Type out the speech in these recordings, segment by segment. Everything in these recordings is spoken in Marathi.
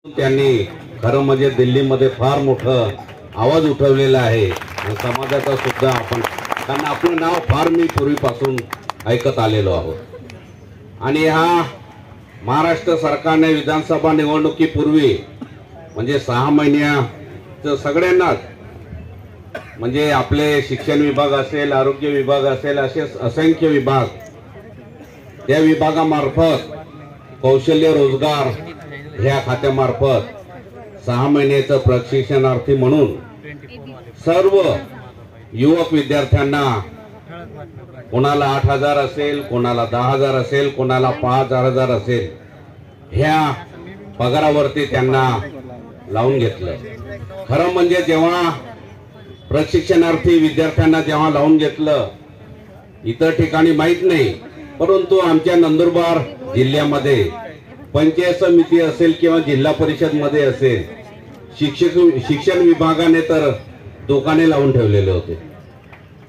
त्यांनी खरं म्हणजे दिल्लीमध्ये फार मोठं आवाज उठवलेला आहे समाजाचा सुद्धा आपण, कारण आपलं नाव फार मी पूर्वीपासून ऐकत आलेलो आहोत। आणि हा महाराष्ट्र सरकारने विधानसभा निवडणुकीपूर्वी म्हणजे 6 महिन्याचं सगळ्यांनाच म्हणजे आपले शिक्षण विभाग असेल, आरोग्य विभाग असेल, असे असंख्य विभाग, त्या विभागामार्फत कौशल्य रोजगार ह्या खात्यामार्फत 6 महिन्याचं प्रशिक्षणार्थी म्हणून सर्व युवक विद्यार्थ्यांना कोणाला 8,000 असेल, कोणाला 10,000 असेल, कोणाला 5,000 असेल, ह्या पगारावरती त्यांना लावून घेतलं। खरं म्हणजे जेव्हा प्रशिक्षणार्थी विद्यार्थ्यांना जेव्हा लावून घेतलं, इतर ठिकाणी माहित नाही, परंतु आमच्या नंदुरबार जिल्ह्यामध्ये पंचायत समिती असेल किंवा जिल्हा परिषद मध्ये असेल, शिक्षण विभागाने तर दुकाने लावून ठेवलेले होते।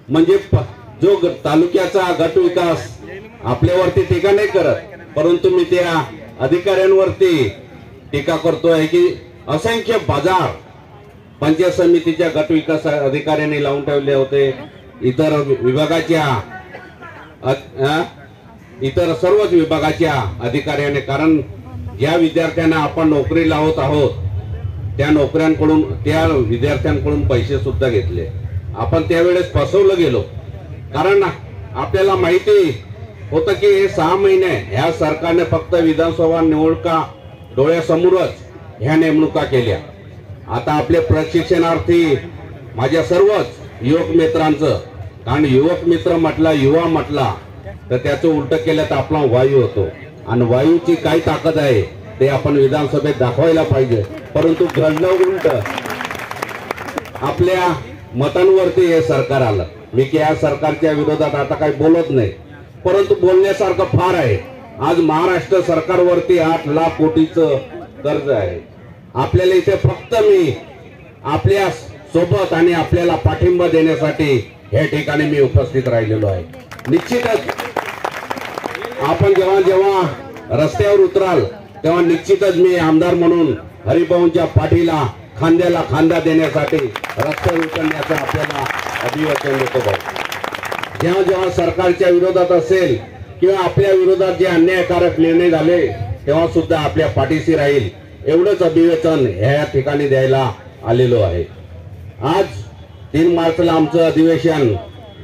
म्हणजे जो तालुक्याचा गट विकास आपल्यावरती टीका नाही करत, परंतु मी त्या अधिकाऱ्यांवरती टीका करतोय की असंख्य बाजार पंचायत समितीच्या गट विकास अधिकाऱ्यांनी लावून ठेवले होते, इतर विभागाच्या इतर सर्वच विभागाच्या अधिकाऱ्यांनी। कारण ज्या विद्यार्थ्यांना आपण नोकरी लावत आहोत त्या नोकऱ्यांकडून, त्या विद्यार्थ्यांकडून पैसे सुद्धा घेतले। आपण त्यावेळेस फसवलं गेलो, कारण आपल्याला माहिती होतं की हे 6 महिने ह्या सरकारने फक्त विधानसभा निवडणुका डोळ्यासमोरच ह्या नेमणुका केल्या। आता आपले प्रशिक्षणार्थी माझ्या सर्वच युवक मित्रांचं, कारण युवक मित्र म्हटला, युवा म्हटला तर त्याचं उलट केलं तर आपला वायू होतो, आणि वायूची काय ताकद आहे ते आपण विधानसभेत दाखवायला पाहिजे। परंतु घडलं उलट, आपल्या मतांवरती हे सरकार आलं। मी की या सरकारच्या विरोधात आता काही बोलत नाही, परंतु बोलण्यासारखं फार आहे। आज महाराष्ट्र सरकारवरती 8 लाख कोटीचं कर्ज आहे। आपल्याला इथे फक्त मी आपल्या सोबत आणि आपल्याला पाठिंबा देण्यासाठी या ठिकाणी मी उपस्थित राहिलेलो आहे। निश्चितच आपण जेव्हा जेव्हा रस्त्यावर उतराल तेव्हा निश्चितच मी आमदार म्हणून हरिभाऊंच्या पाठीला खांद्याला खांदा देण्यासाठी रस्त्यावर उतरण्याचं आपल्याला अभिवादन देतो भाऊ। जेव्हा जेव्हा सरकारच्या विरोधात असेल किंवा आपल्या विरोधात जे अन्यायकारक निर्णय झाले तेव्हा सुद्धा आपल्या पाठीशी राहील, एवढंच अभिवादन ह्या ठिकाणी द्यायला आलेलो आहे। आज 3 मार्चला आमचं अधिवेशन,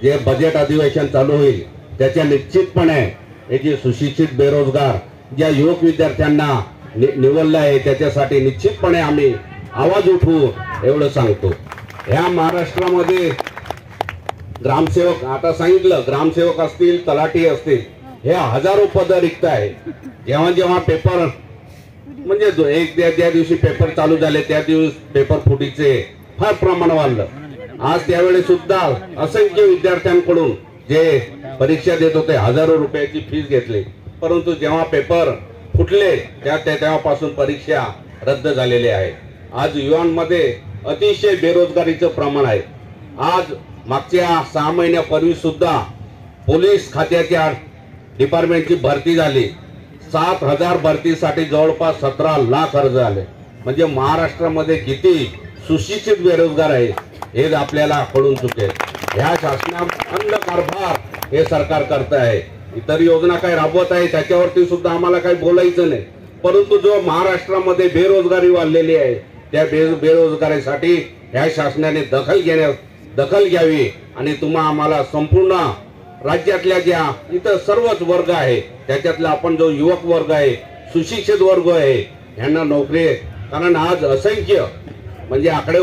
जे बजेट अधिवेशन चालू होईल, त्याच्या निश्चितपणे हे जे सुशिक्षित बेरोजगार ज्या युवक विद्यार्थ्यांना निवडलं आहे त्याच्यासाठी निश्चितपणे आम्ही आवाज उठवू एवढं सांगतो। ह्या महाराष्ट्रामध्ये ग्रामसेवक, आता सांगितलं, ग्रामसेवक असतील, तलाठी असतील, हे हजारो पद रिक्त आहे। जेव्हा जेव्हा पेपर म्हणजे ज्या दिवशी पेपर चालू झाले त्या दिवस पेपर फुटीचे फार प्रमाण वाढलं। आज त्यावेळेस सुद्धा असंख्य विद्यार्थ्यांकडून जे परीक्षा देत होते हजारो रुपयाची फीस घेतली, परंतु जेव्हा पेपर फुटले तेव्हापासून परीक्षा रद्द झालेली आहे। आज युवांमध्ये अतिशय बेरोजगारीचं प्रमाण आहे। आज मागच्या 6 महिन्यापूर्वी सुद्धा पोलीस खात्याच्या डिपार्टमेंटची भरती झाली, 7,000 भरतीसाठी जवळपास 17 लाख अर्ज आले। म्हणजे महाराष्ट्रामध्ये किती सुशिक्षित बेरोजगार आहे हे आपल्याला कळून चुकेल। ह्या शासनाचा कारभार हे सरकार करत आहे। इतर योजना काय राबवत आहे त्याच्यावरती सुद्धा आम्हाला काही बोलायचं नाही, परंतु जो महाराष्ट्रामध्ये बेरोजगारी वाढलेली आहे त्या बेरोजगारीसाठी ह्या शासनाने दखल घ्यावी आणि आम्हाला संपूर्ण राज्यातल्या ज्या इतर सर्वच वर्ग आहे त्याच्यातला आपण जो युवक वर्ग आहे, सुशिक्षित वर्ग आहे, यांना नोकरी, कारण आज असंख्य म्हणजे आकडेवारी